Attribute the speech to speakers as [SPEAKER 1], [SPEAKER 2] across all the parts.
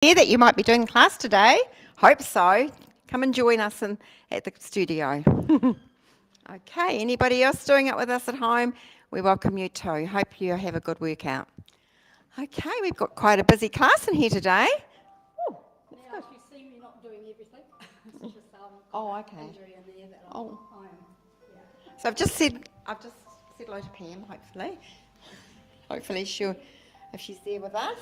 [SPEAKER 1] Hear that you might be doing class today. Hope so. Come and join us at the studio. Okay, anybody else doing it with us at home? We welcome you too. Hope you have a good workout. Okay, we've got quite a busy class in here today.
[SPEAKER 2] Now, if you see me not doing everything, it's just
[SPEAKER 1] Okay.
[SPEAKER 2] injury in there that
[SPEAKER 1] Oh.
[SPEAKER 2] I'm
[SPEAKER 1] So I've just said hello to Pam, hopefully. Hopefully if she's there with us.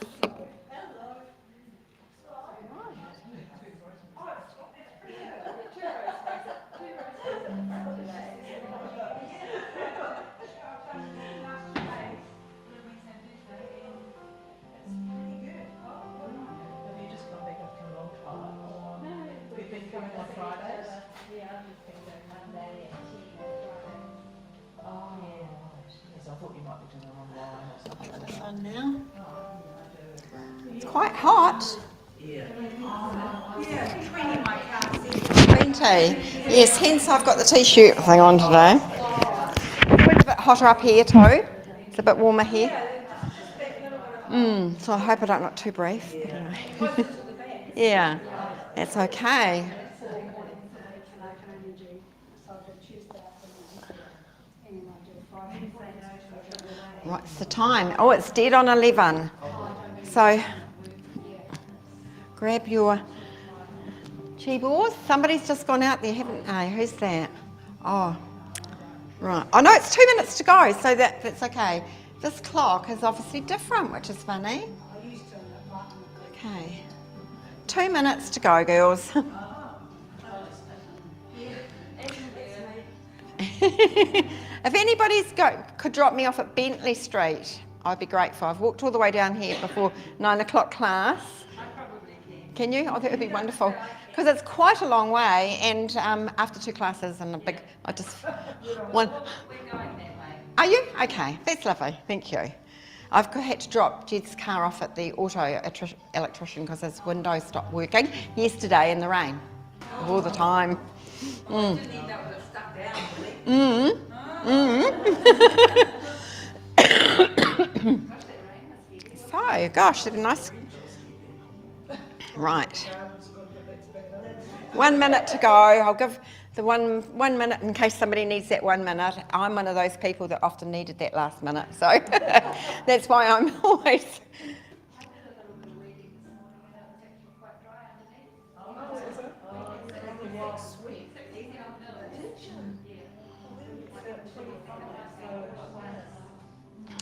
[SPEAKER 1] Now. It's quite hot. 20. Yes, hence I've got the t-shirt thing on today. It's a bit hotter up here too. It's a bit warmer here. So I hope I don't look too brief. But anyway. Yeah, that's okay. What's the time? Oh, it's dead on 11. So grab your Chi-balls. Somebody's just gone out there, haven't they? Who's that? Oh, right. Oh no, it's 2 minutes to go, so that's okay. This clock is obviously different, which is funny. Okay. 2 minutes to go, girls. If anybody's could drop me off at Bentley Street, I'd be grateful. I've walked all the way down here before 9 o'clock class. Can you? Oh, that would be wonderful. Because it's quite a long way, and after 2 classes and I just want. We're going that way. Are you? Okay, that's lovely. Thank you. I've had to drop Jed's car off at the auto electrician because his window stopped working yesterday in the rain. All the time. So, gosh, it'd be nice. Right. 1 minute to go. I'll give the one minute in case somebody needs that 1 minute. I'm one of those people that often needed that last minute, so that's why I'm always.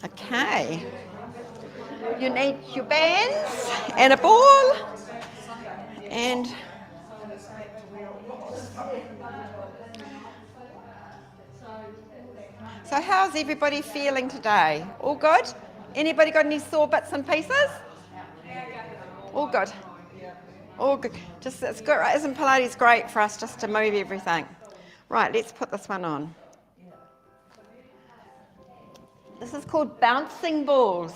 [SPEAKER 1] Okay. You need your bands and a ball and so how's everybody feeling today? All good? Anybody got any sore bits and pieces? All good. All good. Just it's good, right? Isn't Pilates great for us just to move everything? Right, let's put this one on. This is called bouncing balls.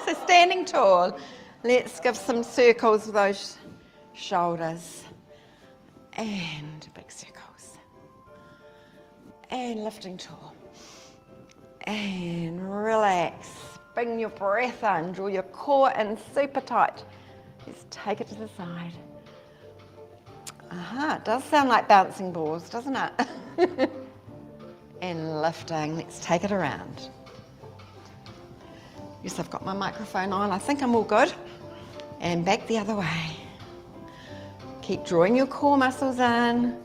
[SPEAKER 1] So standing tall. Let's give some circles with those shoulders. And big circles. And lifting tall. And relax. Bring your breath in. Draw your core in super tight. Let's take it to the side. It does sound like bouncing balls, doesn't it? And lifting. Let's take it around. Yes, I've got my microphone on. I think I'm all good. And back the other way. Keep drawing your core muscles in.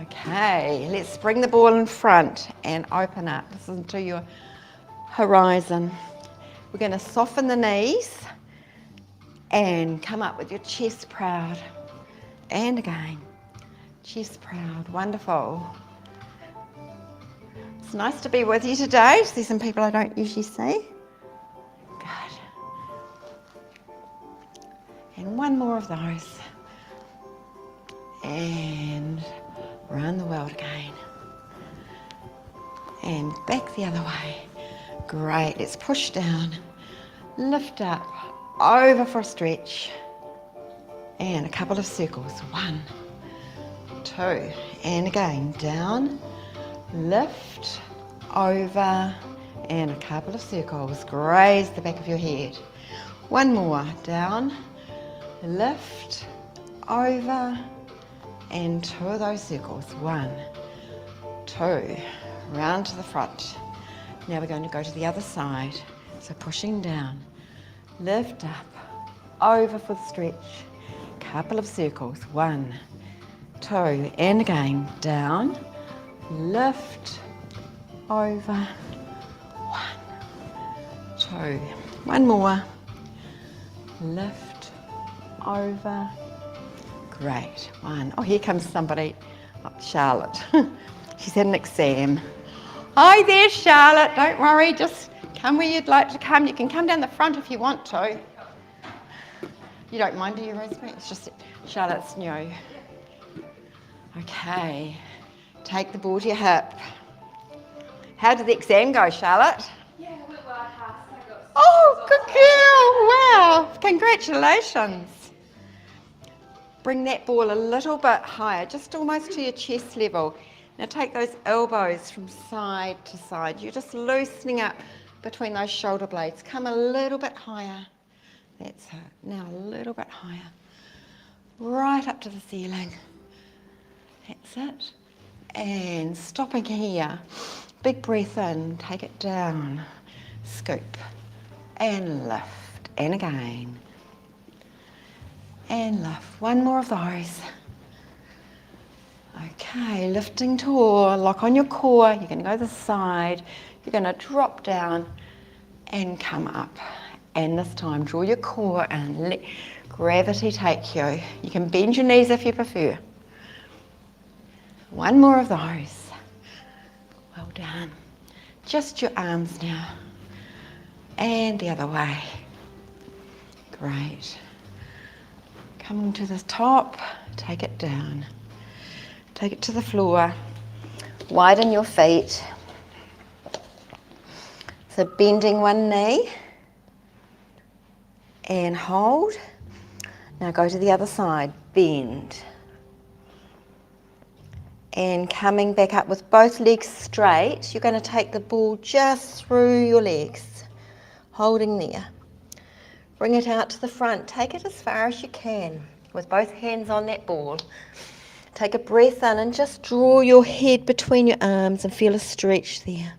[SPEAKER 1] Okay, let's bring the ball in front and open up. Listen to your horizon. We're going to soften the knees and come up with your chest proud. And again, chest proud. Wonderful. It's nice to be with you today. See some people I don't usually see. Good. And one more of those. And around the world again. And back the other way. Great. Let's push down. Lift up. Over for a stretch. And a couple of circles. 1, 2. And again. Down. Lift, over, and a couple of circles. Graze the back of your head. One more, down, lift, over, and 2 of those circles. 1, 2, round to the front. Now we're going to go to the other side. So pushing down, lift up, over for the stretch. Couple of circles. 1, 2, and again, down, lift, over, 1, 2. One more, lift, over. Great. 1. Oh, here comes somebody. Oh, Charlotte. She's had an exam. Hi there, Charlotte. Don't worry. Just come where you'd like to come. You can come down the front if you want to. You don't mind, do you, Rosemary? It's just that Charlotte's new. Okay. Take the ball to your hip. How did the exam go, Charlotte?
[SPEAKER 3] Yeah, it went well. I passed. I got
[SPEAKER 1] Oh, good girl. Wow. Congratulations. Bring that ball a little bit higher, just almost to your chest level. Now take those elbows from side to side. You're just loosening up between those shoulder blades. Come a little bit higher. That's it. Now a little bit higher. Right up to the ceiling. That's it. And stopping here. Big breath in. Take it down. Scoop. And lift. And again. And lift. One more of those. Okay, lifting tall, lock on your core. You're going to go this side. You're going to drop down and come up. And this time, draw your core and let gravity take you. You can bend your knees if you prefer. One more of those. Well done. Just your arms now. And the other way. Great. Coming to the top, take it down. Take it to the floor. Widen your feet. So bending one knee. And hold. Now go to the other side. Bend. And coming back up with both legs straight, you're going to take the ball just through your legs. Holding there. Bring it out to the front. Take it as far as you can with both hands on that ball. Take a breath in and just draw your head between your arms and feel a stretch there.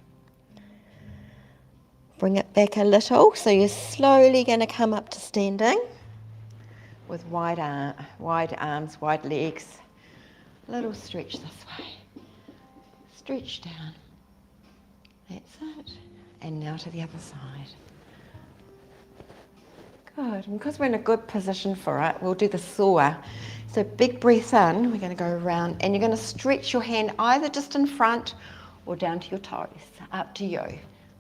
[SPEAKER 1] Bring it back a little, so you're slowly going to come up to standing with wide arms, wide legs. A little stretch this way. Stretch down. That's it. And now to the other side. Good. And because we're in a good position for it, we'll do the saw. So big breath in, we're going to go around and you're going to stretch your hand either just in front or down to your toes. Up to you.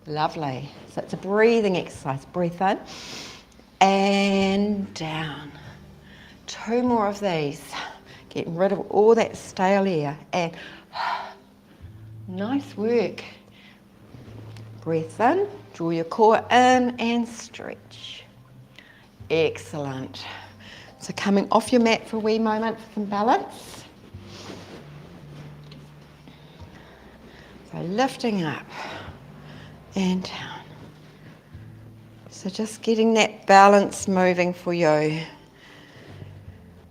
[SPEAKER 1] Lovely. So it's a breathing exercise. Breathe in and down. 2 more of these. Getting rid of all that stale air. And nice work. Breath in, draw your core in and stretch. Excellent. So coming off your mat for a wee moment for some balance. So lifting up and down. So just getting that balance moving for you.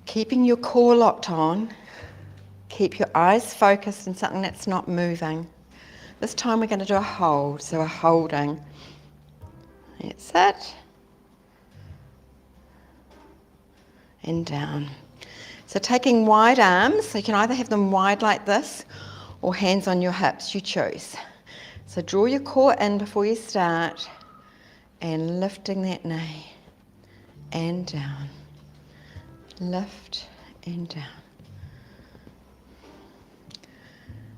[SPEAKER 1] Keeping your core locked on. Keep your eyes focused on something that's not moving. This time we're going to do a hold, so a holding. That's it. And down. So taking wide arms, so you can either have them wide like this or hands on your hips, you choose. So draw your core in before you start and lifting that knee and down. Lift and down.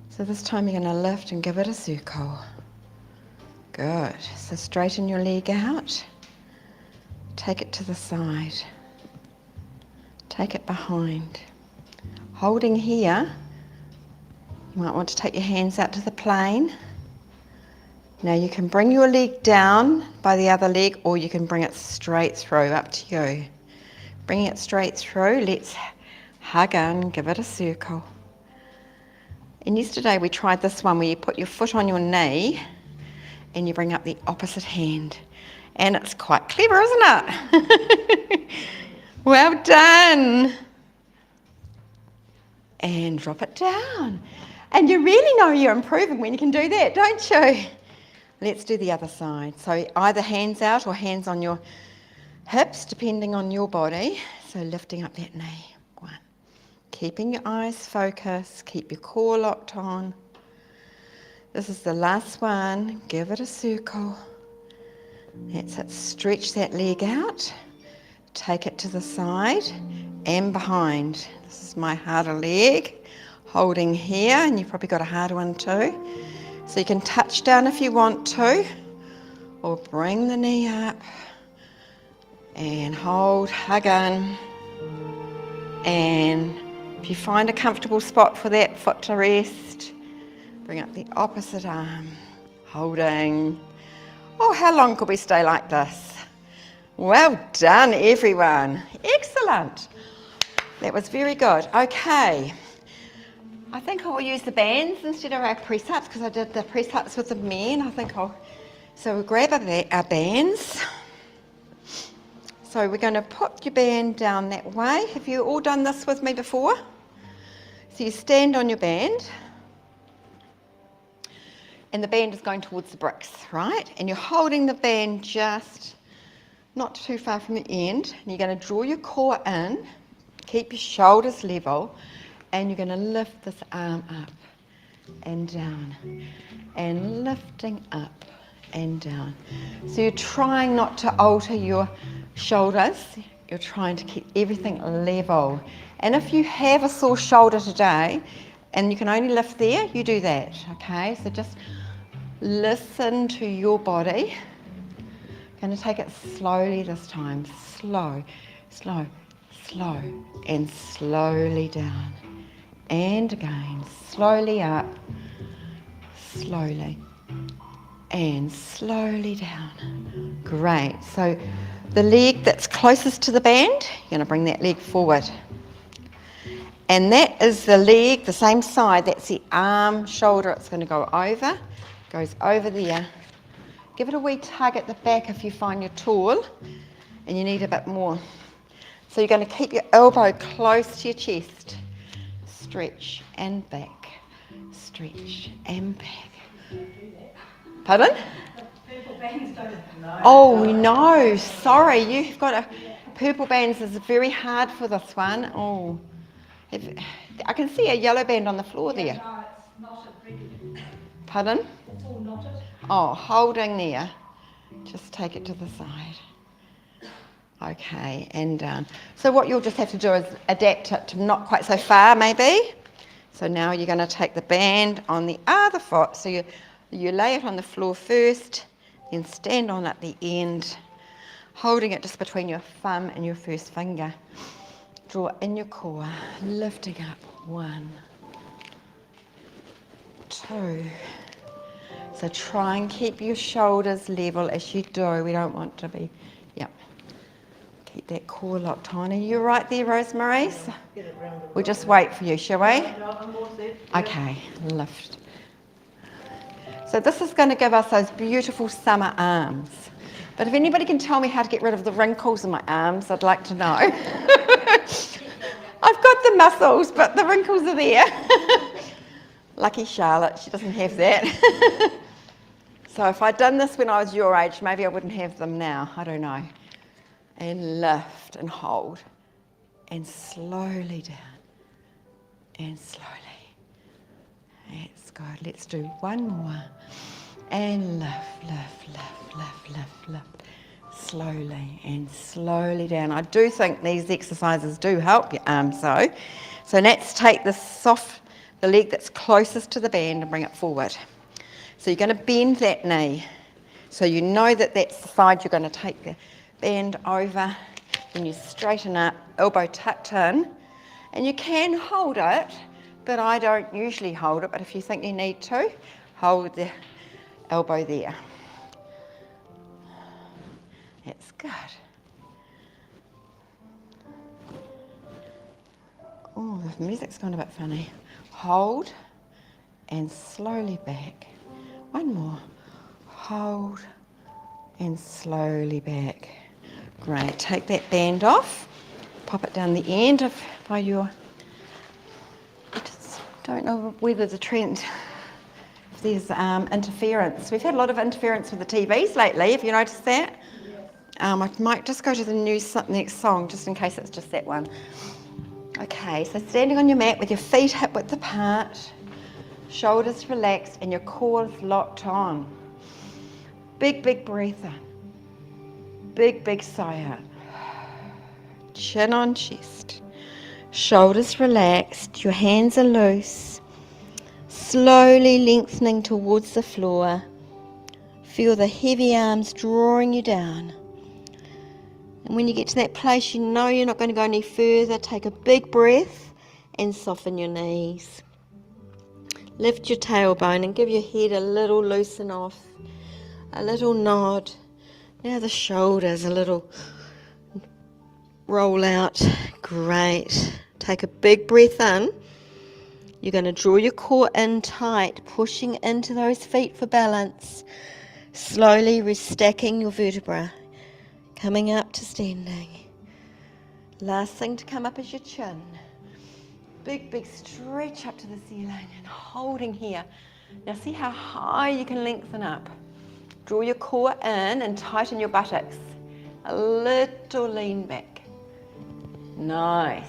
[SPEAKER 1] So this time you're going to lift and give it a circle. Good. So straighten your leg out. Take it to the side. Take it behind. Holding here, you might want to take your hands out to the plane. Now you can bring your leg down by the other leg or you can bring it straight through, up to you. Bringing it straight through, let's hug in, give it a circle. And yesterday we tried this one where you put your foot on your knee and you bring up the opposite hand And it's quite clever, isn't it? Well done. And drop it down. And you really know you're improving when you can do that, don't you? Let's do the other side. So either hands out or hands on your hips, depending on your body. So lifting up that knee. 1. Keeping your eyes focused. Keep your core locked on. This is the last one. Give it a circle. That's it. Stretch that leg out. Take it to the side and behind. This is my harder leg. Holding here, and you've probably got a harder one too. So you can touch down if you want to, or bring the knee up and hold, hug in. And if you find a comfortable spot for that foot to rest, bring up the opposite arm, holding. Oh, how long could we stay like this? Well done, everyone. Excellent. That was very good. Okay. I think I will use the bands instead of our press-ups because I did the press-ups with the men. So we'll grab our bands. So we're going to put your band down that way. Have you all done this with me before? So you stand on your band. And the band is going towards the bricks, right? And you're holding the band just not too far from the end. And you're going to draw your core in, keep your shoulders level, and you're going to lift this arm up and down, and lifting up and down. So you're trying not to alter your shoulders. You're trying to keep everything level. And if you have a sore shoulder today, and you can only lift there, you do that, okay? So just listen to your body. Going to take it slowly this time. Slow, slow, slow, and slowly down. And again, slowly up, slowly, and slowly down. Great. So the leg that's closest to the band, you're going to bring that leg forward. And that is the leg, the same side, that's the arm, shoulder. It's going to go over, goes over there. Give it a wee tug at the back if you find you're tall and you need a bit more. So you're going to keep your elbow close to your chest. Stretch and back, stretch and back. Pardon? Oh no, sorry, you've got a purple bands is very hard for this one. Oh, I can see a yellow band on the floor there.
[SPEAKER 2] No, it's knotted.
[SPEAKER 1] Pardon?
[SPEAKER 2] It's all knotted.
[SPEAKER 1] Oh, holding there. Just take it to the side. Okay, and so what you'll just have to do is adapt it to not quite so far, maybe. So now you're going to take the band on the other foot. So you lay it on the floor first, then stand on at the end, holding it just between your thumb and your first finger. Draw in your core, lifting up. 1, 2. So try and keep your shoulders level as you do. We don't want to be, yep. Keep that core locked on. Are you right there, Rosemary? We'll just wait for you, shall we? Okay, lift. So this is going to give us those beautiful summer arms. But if anybody can tell me how to get rid of the wrinkles in my arms, I'd like to know. I've got the muscles, but the wrinkles are there. Lucky Charlotte, she doesn't have that. So if I'd done this when I was your age, maybe I wouldn't have them now. I don't know. And lift and hold. And slowly down. And slowly. That's good. Let's do one more. And lift, lift, lift, lift, lift, lift. Slowly and slowly down. I do think these exercises do help your arms though. So let's take the leg that's closest to the band and bring it forward. So you're going to bend that knee. So you know that that's the side you're going to take the band over. Then you straighten up, elbow tucked in. And you can hold it, but I don't usually hold it. But if you think you need to, hold the elbow there. That's good. Oh, the music's gone a bit funny. Hold and slowly back. One more. Hold and slowly back. Great. Take that band off, pop it down the end of by your. I just don't know whether the trend. If there's interference. We've had a lot of interference with the TVs lately. Have you noticed that? I might just go to the next song, just in case it's just that one. Okay, so standing on your mat with your feet hip width apart, shoulders relaxed, and your core is locked on. Big, big breath in. Big, big sigh out. Chin on chest. Shoulders relaxed, your hands are loose. Slowly lengthening towards the floor. Feel the heavy arms drawing you down. And when you get to that place you know you're not going to go any further, take a big breath and soften your knees. Lift your tailbone and give your head a little loosen off, a little nod. Now the shoulders a little roll out. Great. Take a big breath in. You're going to draw your core in tight, pushing into those feet for balance. Slowly restacking your vertebra. Coming up to standing. Last thing to come up is your chin. Big, big stretch up to the ceiling and holding here. Now see how high you can lengthen up. Draw your core in and tighten your buttocks. A little lean back. Nice.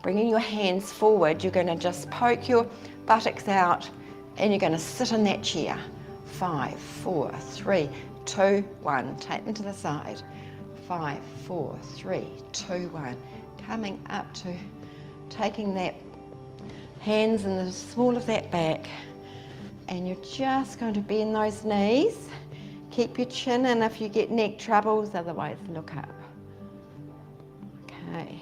[SPEAKER 1] Bringing your hands forward, you're going to just poke your buttocks out and you're going to sit in that chair. 5, 4, 3, 2, 1. Take them to the side. 5, 4, 3, 2, 1. Coming up to taking that hands in the small of that back. And you're just going to bend those knees. Keep your chin in if you get neck troubles, otherwise look up. Okay.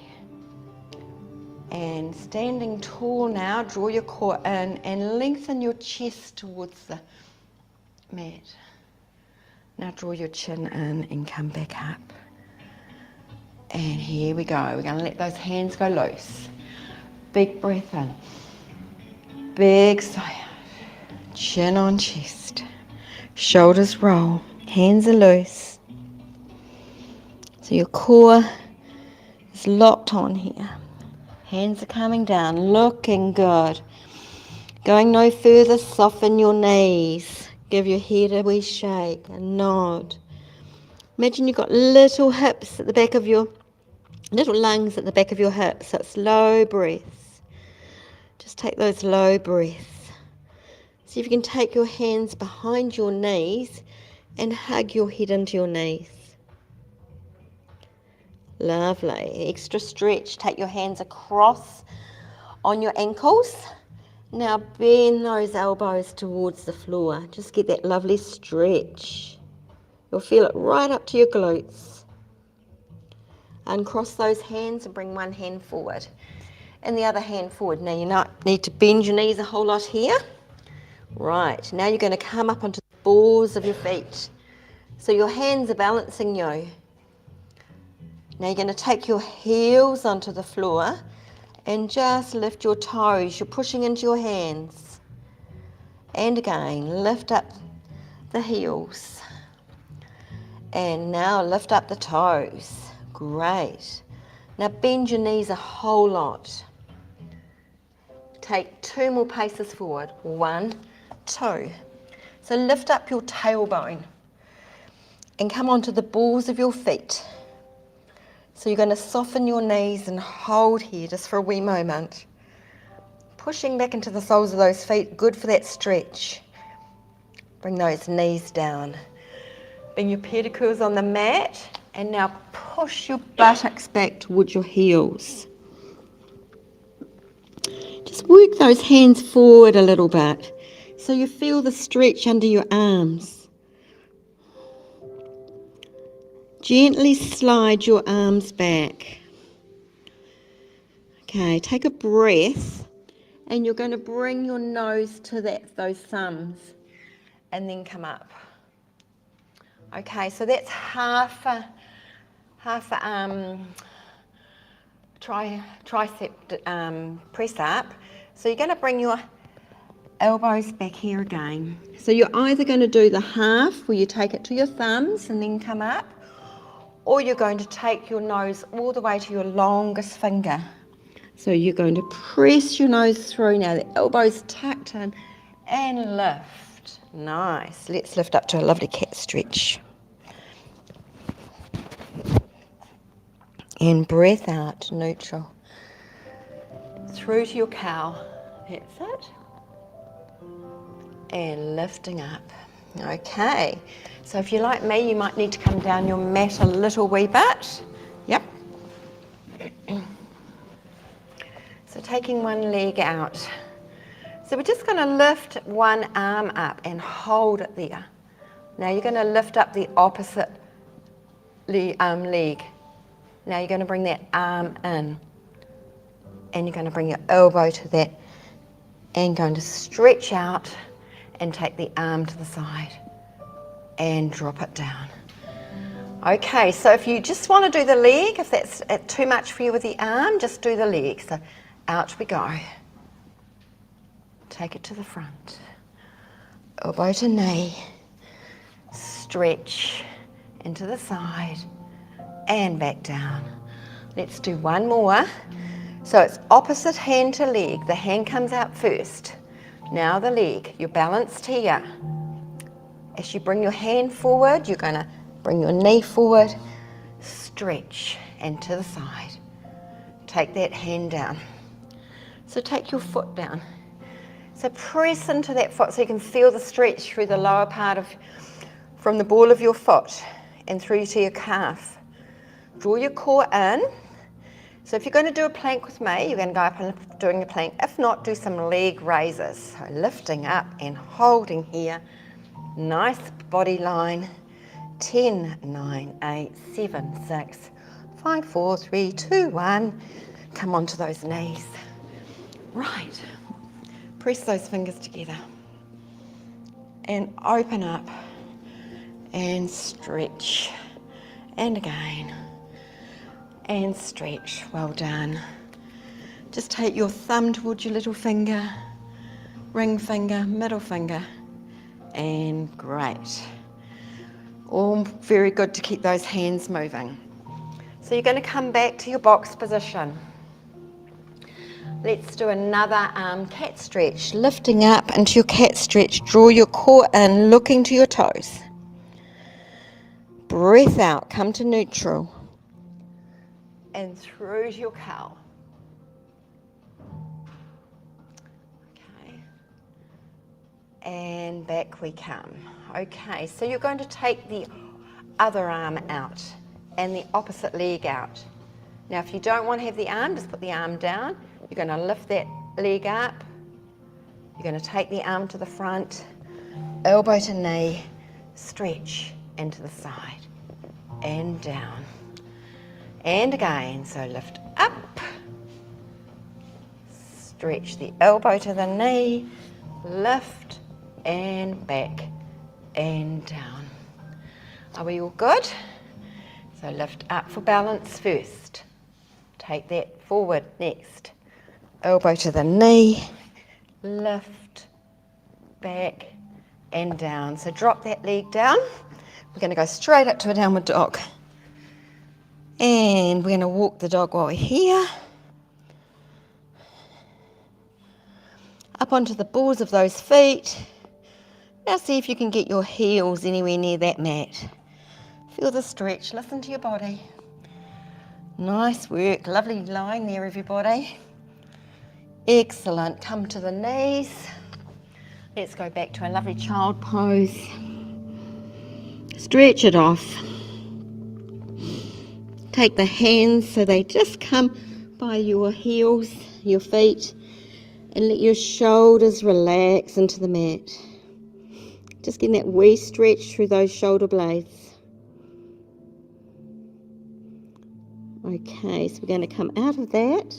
[SPEAKER 1] And standing tall now, draw your core in and lengthen your chest towards the mat. Now draw your chin in and come back up. And here we go. We're going to let those hands go loose. Big breath in. Big sigh out. Chin on chest. Shoulders roll. Hands are loose. So your core is locked on here. Hands are coming down, looking good. Going no further, soften your knees. Give your head a wee shake, a nod. Imagine you've got little hips at the back of your, little lungs at the back of your hips. So it's low breaths. Just take those low breaths. See if you can take your hands behind your knees and hug your head into your knees. Lovely. Extra stretch. Take your hands across on your ankles. Now bend those elbows towards the floor. Just get that lovely stretch. You'll feel it right up to your glutes. Uncross those hands and bring one hand forward. And the other hand forward. Now you don't need to bend your knees a whole lot here. Right. Now you're going to come up onto the balls of your feet. So your hands are balancing you. Now you're going to take your heels onto the floor and just lift your toes. You're pushing into your hands. And again, lift up the heels. And now lift up the toes. Great. Now bend your knees a whole lot. Take 2 more paces forward. 1, 2. So lift up your tailbone and come onto the balls of your feet. So you're going to soften your knees and hold here just for a wee moment. Pushing back into the soles of those feet, good for that stretch. Bring those knees down. Bring your pedicures on the mat and now push your buttocks back towards your heels. Just work those hands forward a little bit so you feel the stretch under your arms. Gently slide your arms back. Okay, take a breath and you're going to bring your nose to those thumbs and then come up. Okay, so that's half a tricep press up. So you're going to bring your elbows back here again. So you're either going to do the half where you take it to your thumbs and then come up, or you're going to take your nose all the way to your longest finger. So you're going to press your nose through now, the elbows tucked in, and lift. Nice. Let's lift up to a lovely cat stretch. And breath out to neutral. Through to your cow. That's it. And lifting up. Okay. So if you're like me, you might need to come down your mat a little wee bit. Yep. So taking one leg out. So we're just going to lift one arm up and hold it there. Now you're going to lift up the opposite leg. Now you're going to bring that arm in. And you're going to bring your elbow to that. And going to stretch out and take the arm to the side. And drop it down. Okay, so if you just want to do the leg, if that's too much for you with the arm, just do the leg. So out we go. Take it to the front. Elbow to knee. Stretch into the side and back down. Let's do one more. So it's opposite hand to leg. The hand comes out first. Now the leg. You're balanced here. As you bring your hand forward, you're going to bring your knee forward, stretch, and to the side. Take that hand down. So take your foot down. So press into that foot so you can feel the stretch through the lower part of, from the ball of your foot and through to your calf. Draw your core in. So if you're going to do a plank with me, you're going to go up and doing a plank. If not, do some leg raises. So lifting up and holding here. Nice body line. 10, 9, 8, 7, 6, 5, 4, 3, 2, 1. Come onto those knees. Right. Press those fingers together. And open up. And stretch. And again. And stretch. Well done. Just take your thumb towards your little finger. Ring finger, middle finger. And great. All very good to keep those hands moving. So you're going to come back to your box position. Let's do another cat stretch. Lifting up into your cat stretch. Draw your core in, looking to your toes. Breath out, come to neutral. And through to your cow. And back we come. Okay, so you're going to take the other arm out and the opposite leg out. Now, if you don't want to have the arm, just put the arm down. You're going to lift that leg up. You're going to take the arm to the front, elbow to knee, stretch into the side and down. And again, so lift up, stretch the elbow to the knee, lift, and back and down. Are we all good? So lift up for balance first. Take that forward next. Elbow to the knee, lift, back and down. So drop that leg down. We're going to go straight up to a downward dog. And we're going to walk the dog while we're here. Up onto the balls of those feet. Now see if you can get your heels anywhere near that mat. Feel the stretch, listen to your body. Nice work, lovely line there everybody. Excellent, come to the knees. Let's go back to a lovely child pose. Stretch it off. Take the hands so they just come by your heels, your feet, and let your shoulders relax into the mat. Just getting that wee stretch through those shoulder blades. Okay, so we're going to come out of that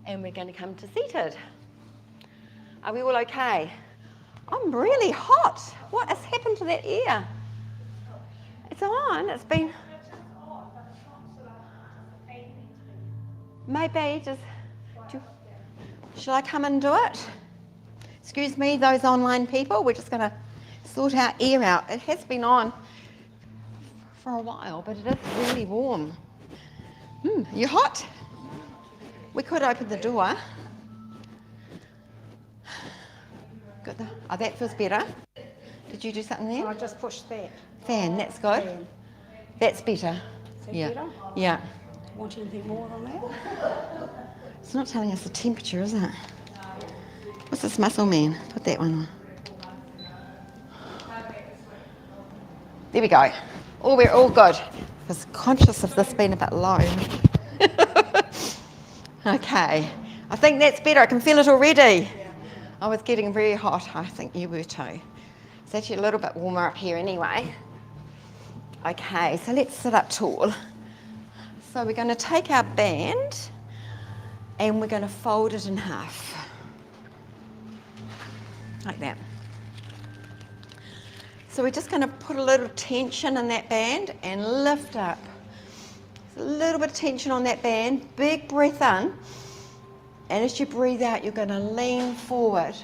[SPEAKER 1] and we're going to come to seated. Are we all okay? I'm really hot. What has happened to that air? It's on. It's been... Maybe just... Shall I come and do it? Excuse me, those online people, we're just going to sort our air out. It has been on for a while, but it is really warm. You hot? We could open the door. Got the, oh, that feels better. Did you do something there?
[SPEAKER 2] I just pushed that.
[SPEAKER 1] Fan, that's good.
[SPEAKER 2] Fan.
[SPEAKER 1] That's better.
[SPEAKER 2] Is that
[SPEAKER 1] Yeah.
[SPEAKER 2] better?
[SPEAKER 1] Yeah.
[SPEAKER 2] Want anything more on that?
[SPEAKER 1] It's not telling us the temperature, is it? What's this muscle man? Put that one on. There we go. Oh, we're all good. I was conscious of this being a bit low. Okay. I think that's better. I can feel it already. I was getting very hot. I think you were too. It's actually a little bit warmer up here anyway. Okay, so let's sit up tall. So we're going to take our band and we're going to fold it in half. Like that. So we're just going to put a little tension in that band and lift up. A little bit of tension on that band, big breath in, and as you breathe out you're going to lean forward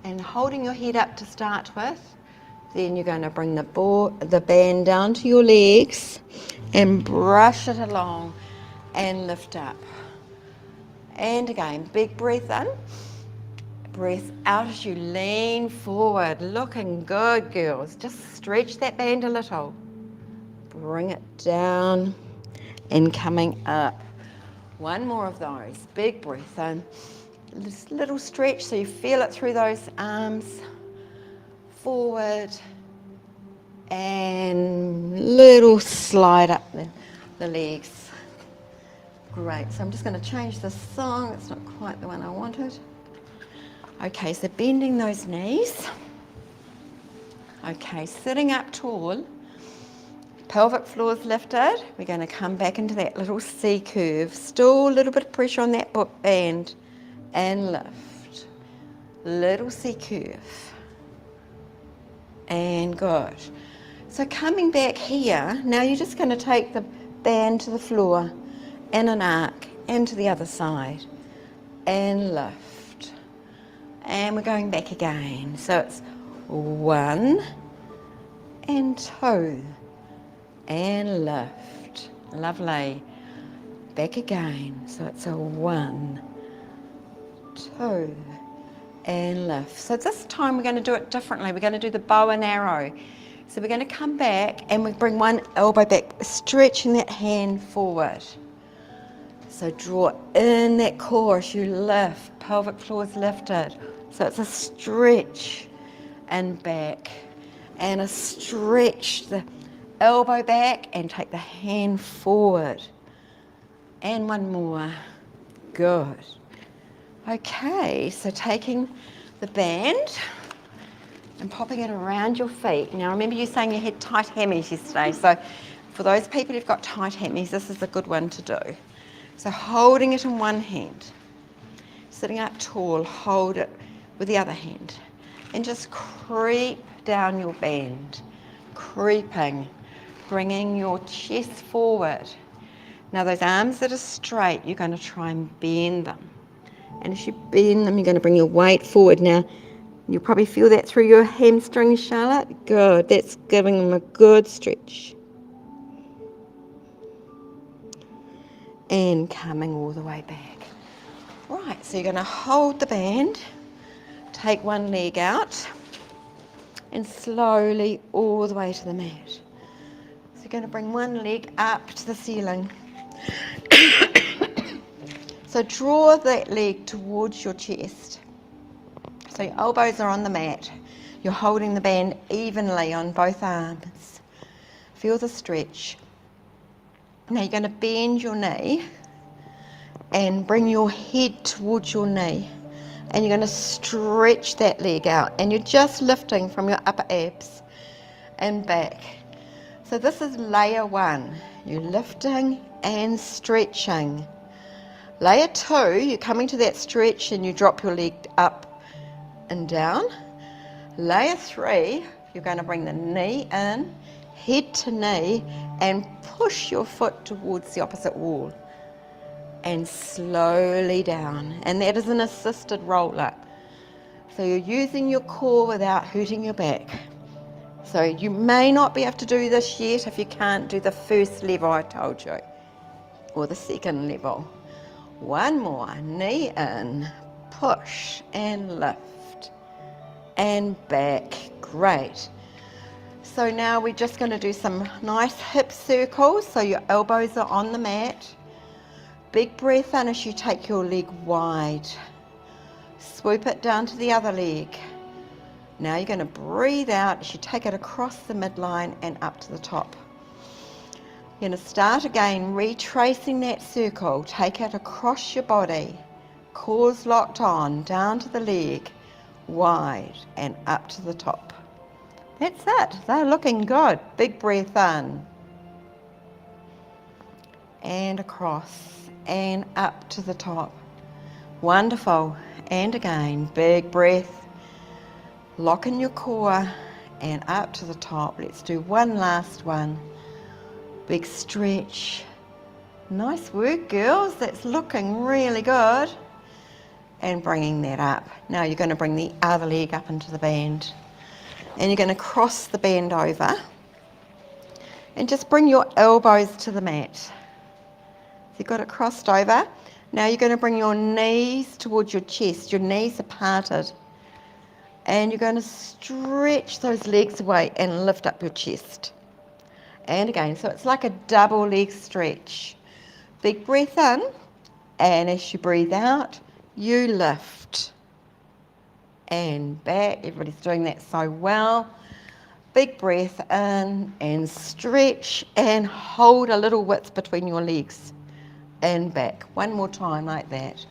[SPEAKER 1] and holding your head up to start with. Then you're going to bring the band down to your legs and brush it along and lift up. And again, big breath in, breath out as you lean forward. Looking good, girls. Just stretch that band a little. Bring it down and coming up. One more of those. Big breath in. Just little stretch so you feel it through those arms. Forward and little slide up the legs. Great, so I'm just going to change the song. It's not quite the one I wanted. Okay, so bending those knees. Okay, sitting up tall. Pelvic floor's lifted. We're going to come back into that little C curve. Still a little bit of pressure on that band and lift. Little C curve. And good. So coming back here, now you're just going to take the band to the floor in an arc and to the other side and lift. And we're going back again. So it's 1 and 2 and lift. Lovely. Back again. So it's a 1, 2 and lift. So this time we're going to do it differently. We're going to do the bow and arrow. So we're going to come back and we bring one elbow back, stretching that hand forward. So draw in that core as you lift. Pelvic floor is lifted. So it's a stretch and back and a stretch. The elbow back and take the hand forward. And one more. Good. Okay, so taking the band and popping it around your feet. Now remember you saying you had tight hammies yesterday, so for those people who've got tight hammies, this is a good one to do. So holding it in one hand, sitting up tall, hold it with the other hand, and just creep down your band, creeping, bringing your chest forward. Now those arms that are straight, you're going to try and bend them. And as you bend them, you're going to bring your weight forward. Now, you'll probably feel that through your hamstrings, Charlotte. Good. That's giving them a good stretch. And coming all the way back. Right, so you're going to hold the band, take one leg out, and slowly all the way to the mat. So you're going to bring one leg up to the ceiling. So draw that leg towards your chest. So your elbows are on the mat. You're holding the band evenly on both arms. Feel the stretch. Now you're going to bend your knee and bring your head towards your knee. And you're going to stretch that leg out. And you're just lifting from your upper abs and back. So this is layer 1. You're lifting and stretching. Layer 2, you're coming to that stretch and you drop your leg up and down. Layer 3, you're going to bring the knee in, head to knee, and push your foot towards the opposite wall. And slowly down. And that is an assisted roll up. So you're using your core without hurting your back. So you may not be able to do this yet if you can't do the first level I told you, or the second level. One more, knee in, push and lift, and back, great. So now we're just going to do some nice hip circles, so your elbows are on the mat. Big breath in as you take your leg wide. Swoop it down to the other leg. Now you're going to breathe out as you take it across the midline and up to the top. You're going to start again, retracing that circle. Take it across your body. Core's locked on, down to the leg, wide and up to the top. That's it. They're looking good. Big breath in. And across and up to the top. Wonderful. And again, big breath. Lock in your core and up to the top. Let's do one last one. Big stretch. Nice work, girls. That's looking really good. And bringing that up. Now you're going to bring the other leg up into the band. And you're going to cross the band over. And just bring your elbows to the mat. So you've got it crossed over. Now you're going to bring your knees towards your chest. Your knees are parted. And you're going to stretch those legs away and lift up your chest. And again, so it's like a double leg stretch. Big breath in, and as you breathe out, you lift. And back, everybody's doing that so well. Big breath in, and stretch, and hold a little width between your legs. And back, one more time like that.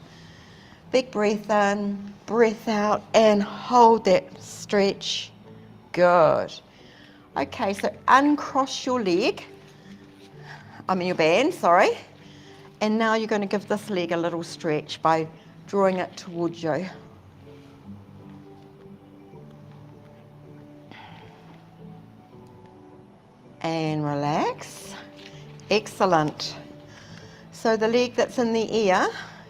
[SPEAKER 1] Big breath in, breath out, and hold that stretch. Good. Okay, so uncross your leg, your band, sorry. And now you're going to give this leg a little stretch by drawing it towards you. And relax. Excellent. So the leg that's in the ear,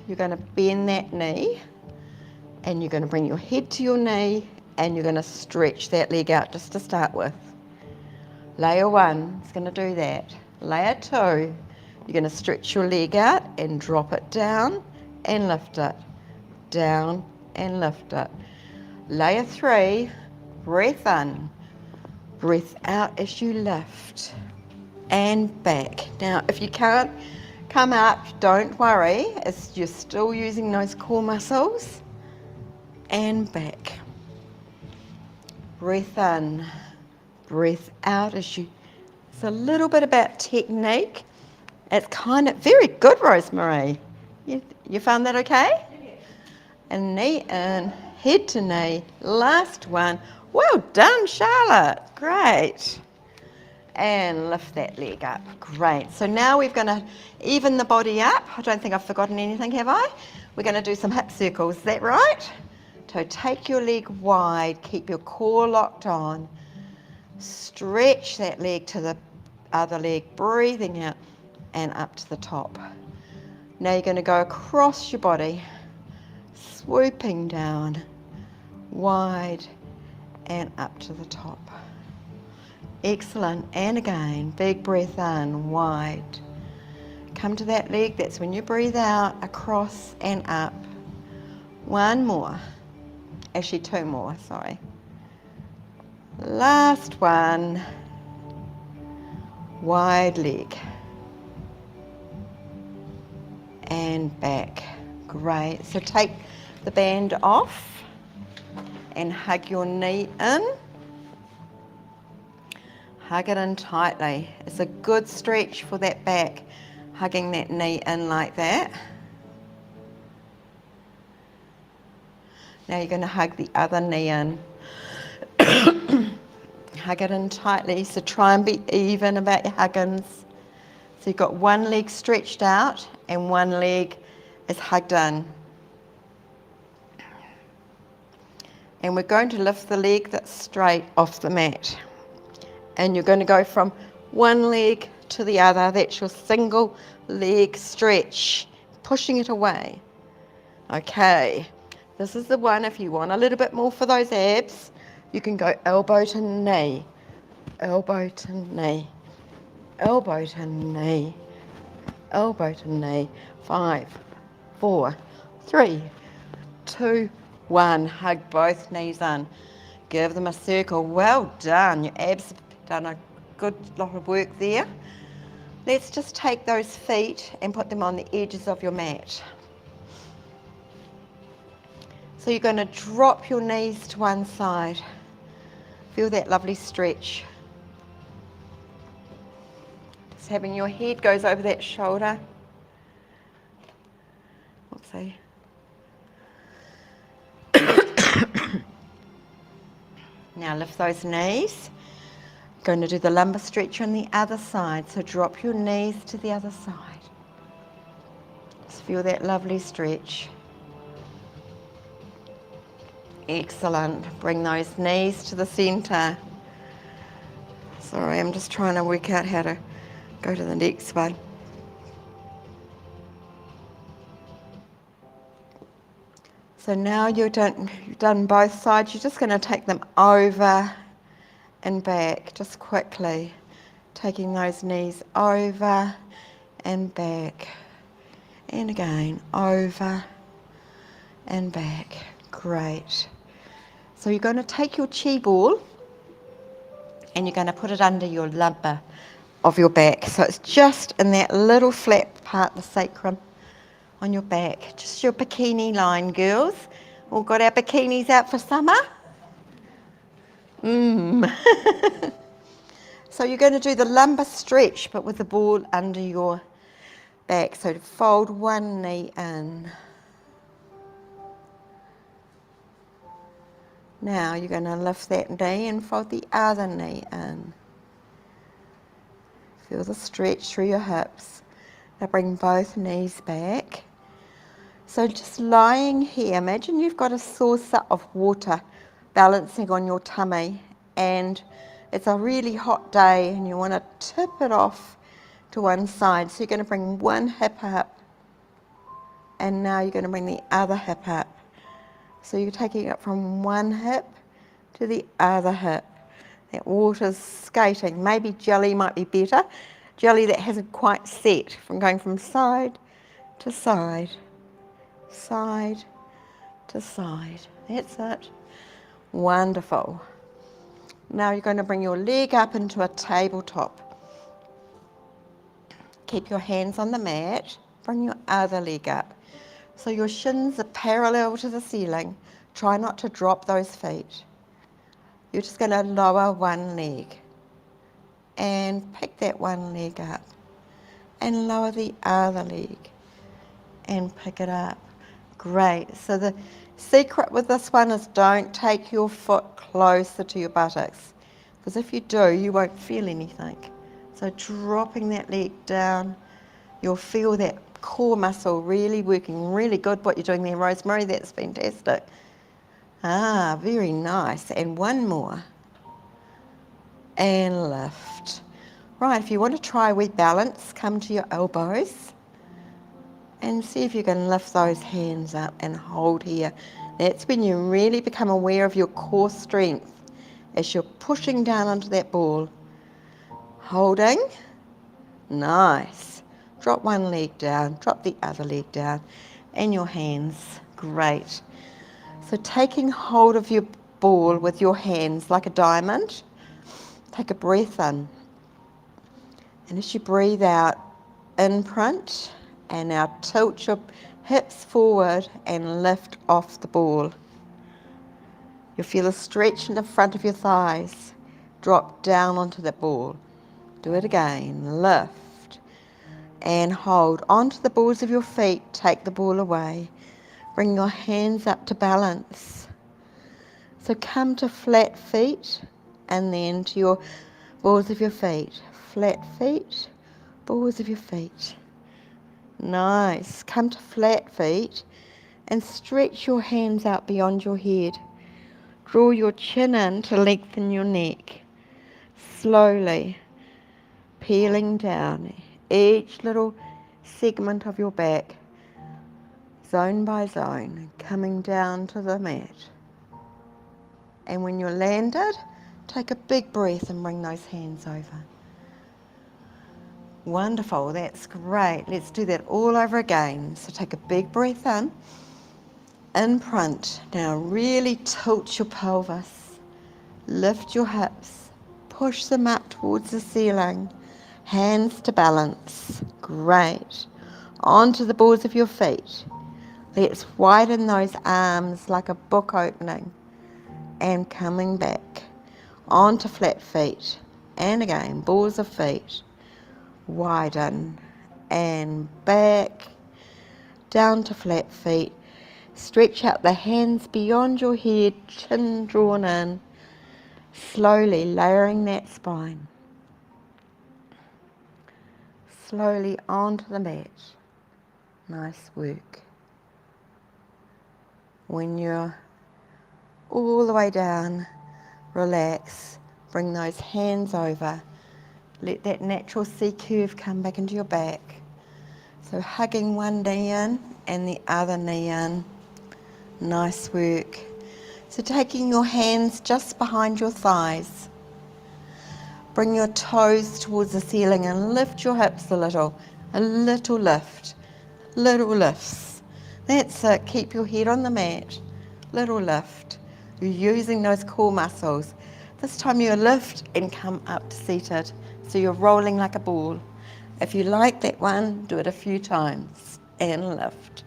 [SPEAKER 1] you're going to bend that knee, and you're going to bring your head to your knee, and you're going to stretch that leg out just to start with. Layer one is going to do that. Layer two, you're going to stretch your leg out and drop it down and lift it. Down and lift it. Layer three, breath in, breath out as you lift. And back. Now, if you can't come up, don't worry, you're still using those core muscles. And back. Breath in, breath out as you. It's a little bit about technique. It's kind of very good, Rosemary. You found that okay? Yes. And knee in, head to knee. Last one. Well done, Charlotte. Great. And lift that leg up. Great. So now we're going to even the body up. I don't think I've forgotten anything, have I? We're going to do some hip circles. Is that right? So take your leg wide. Keep your core locked on. Stretch that leg to the other leg. Breathing out and up to the top. Now you're going to go across your body. Swooping down. Wide and up to the top. Excellent. And again, big breath in, wide. Come to that leg. That's when you breathe out, across and up. One more. Actually, two more, sorry. Last one. Wide leg. And back. Great. So take the band off and hug your knee in. Hug it in tightly. It's a good stretch for that back, hugging that knee in like that. Now you're going to hug the other knee in. Hug it in tightly, so try and be even about your huggins. So you've got one leg stretched out and one leg is hugged in. And we're going to lift the leg that's straight off the mat. And you're going to go from one leg to the other. That's your single leg stretch, pushing it away. Okay, This is the one. If you want a little bit more for those abs, you can go elbow to knee, elbow to knee, elbow to knee, elbow to knee. 5, 4, 3, 2, 1. Hug both knees in. Give them a circle. Well done. Your abs have done a good lot of work there. Let's just take those feet and put them on the edges of your mat. So you're going to drop your knees to one side. Feel that lovely stretch. Just having your head goes over that shoulder. Oopsie. Now lift those knees. Going to do the lumbar stretch on the other side. So drop your knees to the other side. Just feel that lovely stretch. Excellent. Bring those knees to the center. Sorry, I'm just trying to work out how to go to the next one. So now you've done both sides. You're just going to take them over and back, just quickly. Taking those knees over and back. And again, over and back. Great. So you're going to take your chi ball and you're going to put it under your lumbar of your back. So it's just in that little flat part, the sacrum, on your back. Just your bikini line, girls. All got our bikinis out for summer? So you're going to do the lumbar stretch, but with the ball under your back. So fold one knee in. Now you're going to lift that knee and fold the other knee in. Feel the stretch through your hips. Now bring both knees back. So just lying here, imagine you've got a saucer of water balancing on your tummy and it's a really hot day and you want to tip it off to one side. So you're going to bring one hip up and now you're going to bring the other hip up. So you're taking it from one hip to the other hip. That water's skating. Maybe jelly might be better. Jelly that hasn't quite set, from going from side to side, side to side. That's it. Wonderful. Now you're going to bring your leg up into a tabletop. Keep your hands on the mat. Bring your other leg up. So your shins are parallel to the ceiling. Try not to drop those feet. You're just going to lower one leg and pick that one leg up and lower the other leg and pick it up. Great. So the secret with this one is don't take your foot closer to your buttocks, because if you do, you won't feel anything. So dropping that leg down, you'll feel that core muscle really working really good. What you're doing there, Rosemary, that's fantastic. Ah, very nice. And one more. And lift. Right, if you want to try wee balance, come to your elbows and see if you can lift those hands up and hold here. That's when you really become aware of your core strength as you're pushing down onto that ball. Holding. Nice. Drop one leg down, drop the other leg down, and your hands. Great. So taking hold of your ball with your hands like a diamond, take a breath in. And as you breathe out, imprint, and now tilt your hips forward and lift off the ball. You'll feel a stretch in the front of your thighs. Drop down onto the ball. Do it again. Lift and hold onto the balls of your feet. Take the ball away. Bring your hands up to balance. So come to flat feet and then to your balls of your feet. Flat feet, balls of your feet. Nice. Come to flat feet and stretch your hands out beyond your head. Draw your chin in to lengthen your neck. Slowly peeling down each little segment of your back. zone by zone, coming down to the mat. And when you're landed, take a big breath and bring those hands over. Wonderful, that's great. Let's do that all over again. So take a big breath in front. Now really tilt your pelvis, lift your hips, push them up towards the ceiling, hands to balance. Great. Onto the balls of your feet. Let's widen those arms like a book opening and coming back. Onto flat feet. And again, balls of feet. Widen and back, down to flat feet. Stretch out the hands beyond your head, chin drawn in, slowly layering that spine. Slowly onto the mat. Nice work. When you're all the way down, relax, bring those hands over. Let that natural C curve come back into your back. So hugging one knee in and the other knee in. Nice work. So taking your hands just behind your thighs. Bring your toes towards the ceiling and lift your hips a little lift, little lifts. That's it, keep your head on the mat, little lift. You're using those core muscles. This time you lift and come up to seated. So you're rolling like a ball. If you like that one, do it a few times and lift.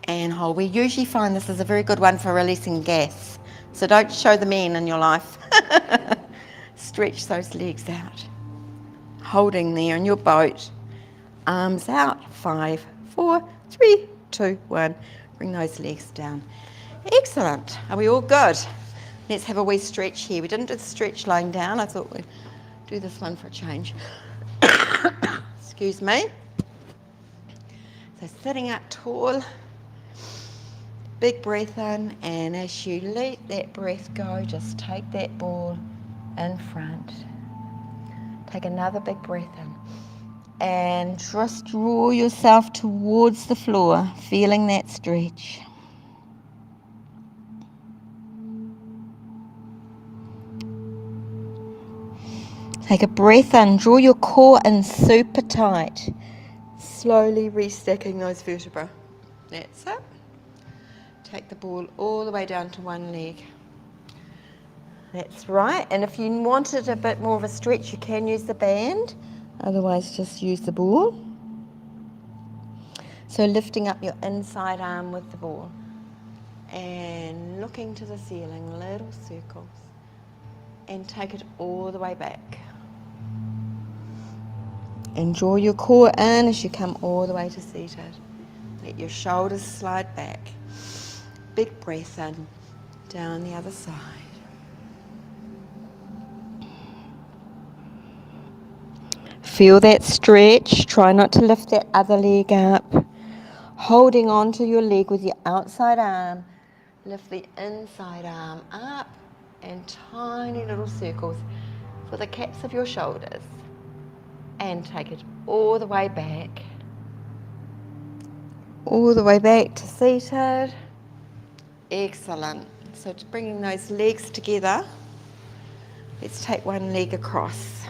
[SPEAKER 1] And hold. We usually find this is a very good one for releasing gas. So don't show the men in your life. Stretch those legs out. Holding there in your boat. Arms out. 5, 4, 3, 2, 1. Bring those legs down. Excellent. Are we all good? Let's have a wee stretch here. We didn't do the stretch lying down. I thought we'd do this one for a change. Excuse me. So sitting up tall, big breath in, and as you let that breath go, just take that ball in front. Take another big breath in. And just draw yourself towards the floor, feeling that stretch. Take a breath in, draw your core in super tight. Slowly restacking those vertebrae. That's it. Take the ball all the way down to one leg. That's right. And if you wanted a bit more of a stretch, you can use the band. Otherwise, just use the ball. So lifting up your inside arm with the ball. And looking to the ceiling, little circles. And take it all the way back. And draw your core in as you come all the way to seated. Let your shoulders slide back. Big breath in, down the other side. Feel that stretch. Try not to lift that other leg up. Holding on to your leg with your outside arm. Lift the inside arm up and tiny little circles for the caps of your shoulders. And take it all the way back. All the way back to seated. Excellent. So just bringing those legs together. Let's take one leg across.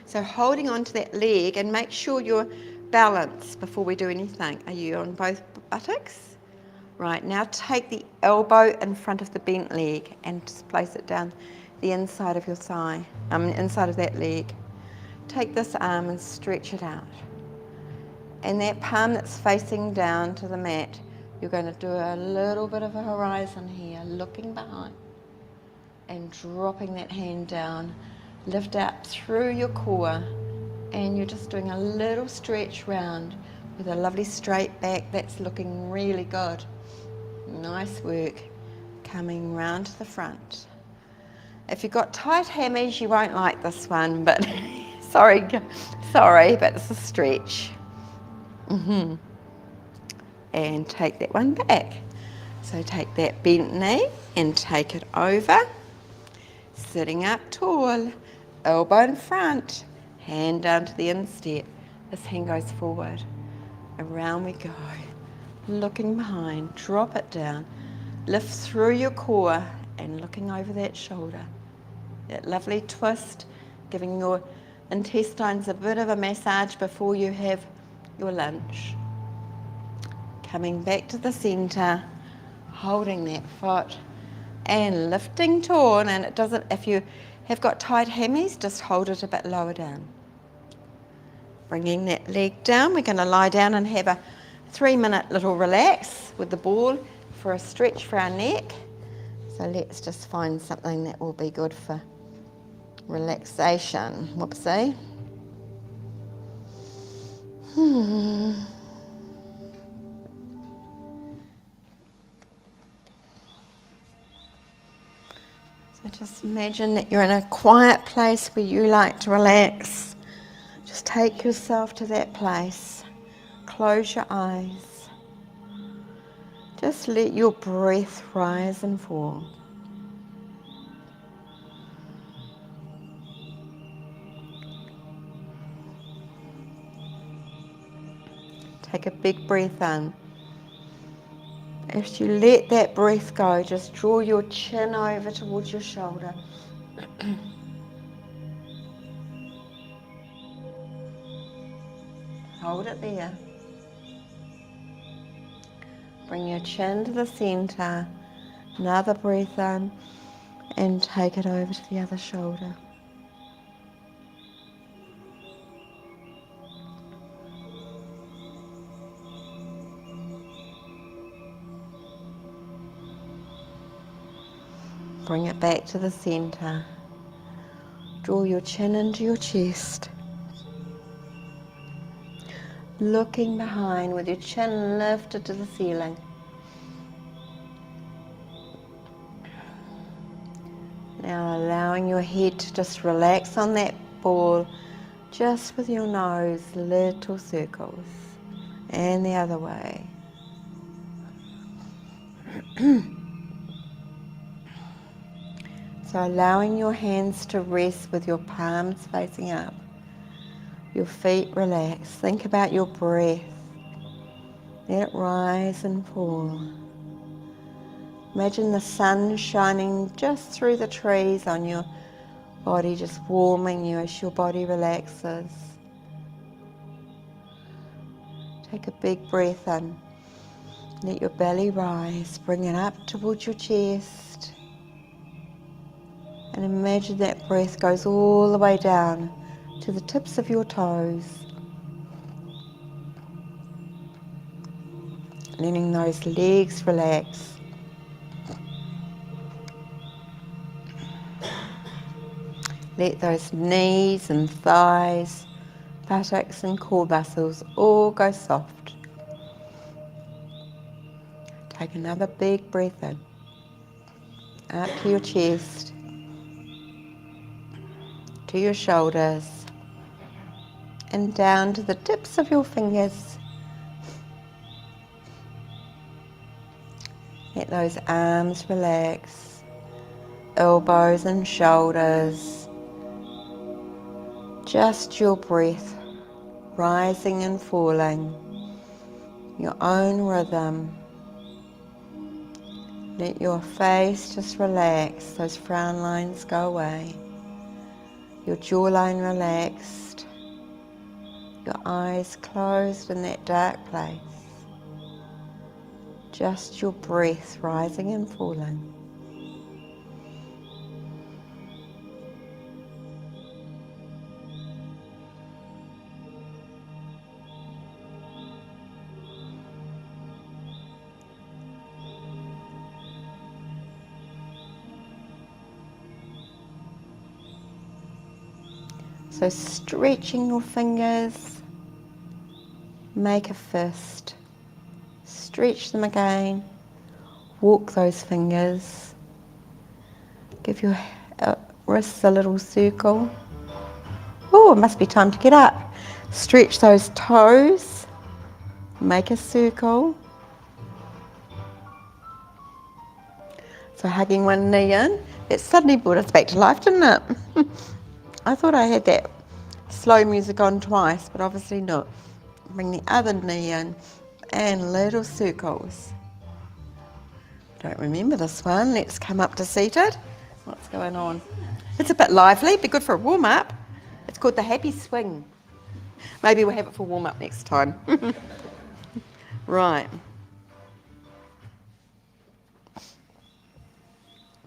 [SPEAKER 1] So holding on to that leg and make sure you're balanced before we do anything. Are you on both buttocks? Right, now take the elbow in front of the bent leg and just place it down the inside of your thigh, inside of that leg. Take this arm and stretch it out. And that palm that's facing down to the mat, you're going to do a little bit of a horizon here, looking behind and dropping that hand down. Lift up through your core and you're just doing a little stretch round with a lovely straight back. That's looking really good. Nice work. Coming round to the front. If you've got tight hammies, you won't like this one, but sorry, but it's a stretch. And take that one back. So take that bent knee and take it over. Sitting up tall, elbow in front, Hand down to the instep. This hand goes forward. Around we go. Looking behind, drop it down. Lift through your core and looking over that shoulder. That lovely twist, giving your intestines a bit of a massage before you have your lunch. Coming back to the center, holding that foot and lifting tall. And it doesn't, if you have got tight hammies, just hold it a bit lower down. Bringing that leg down, we're going to lie down and have a 3-minute little relax with the ball for a stretch for our neck. So let's just find something that will be good for relaxation. Whoopsie. So just imagine that you're in a quiet place where you like to relax. Just take yourself to that place. Close your eyes. Just let your breath rise and fall. Take a big breath in. As you let that breath go, just draw your chin over towards your shoulder. Hold it there. Bring your chin to the center. Another breath in and take it over to the other shoulder. Bring it back to the center. Draw your chin into your chest. Looking behind with your chin lifted to the ceiling. Now allowing your head to just relax on that ball, just with your nose, little circles. And the other way. So allowing your hands to rest with your palms facing up. Your feet relax. Think about your breath. Let it rise and fall. Imagine the sun shining just through the trees on your body, just warming you as your body relaxes. Take a big breath in. Let your belly rise. Bring it up towards your chest. And imagine that breath goes all the way down to the tips of your toes. Letting those legs relax. Let those knees and thighs, buttocks and core muscles all go soft. Take another big breath in. Up to your chest, to your shoulders, and down to the tips of your fingers. Let those arms relax, elbows and shoulders. Just your breath, rising and falling, your own rhythm. Let your face just relax, those frown lines go away. Your jawline relaxed, your eyes closed in that dark place. Just your breath rising and falling. So stretching your fingers, make a fist. Stretch them again, walk those fingers. Give your wrists a little circle. Oh, it must be time to get up. Stretch those toes, make a circle. So hugging one knee in, it suddenly brought us back to life, didn't it? I thought I had that slow music on twice, but obviously not. Bring the other knee in and little circles. Don't remember this one. Let's come up to seated. What's going on? It's a bit lively, be good for a warm up. It's called the happy swing. Maybe we'll have it for warm up next time. Right.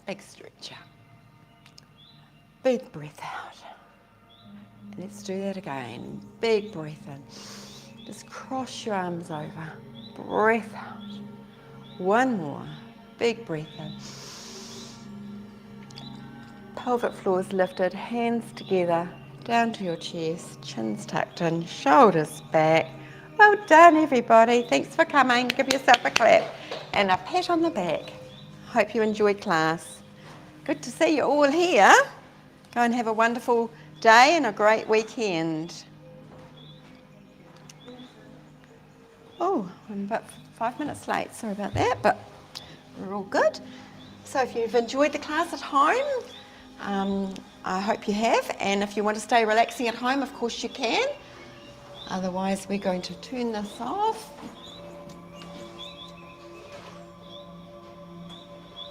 [SPEAKER 1] Big stretcher. Big breath out. Let's do that again. Big breath in. Just cross your arms over. Breath out. One more. Big breath in. Pelvic floor is lifted, hands together, down to your chest, chin's tucked in, shoulders back. Well done, everybody. Thanks for coming. Give yourself a clap and a pat on the back. Hope you enjoyed class. Good to see you all here. Go and have a wonderful day and a great weekend. Oh, I'm about 5 minutes late. Sorry about that, but we're all good. So if you've enjoyed the class at home, I hope you have. And if you want to stay relaxing at home, of course you can. Otherwise, we're going to turn this off.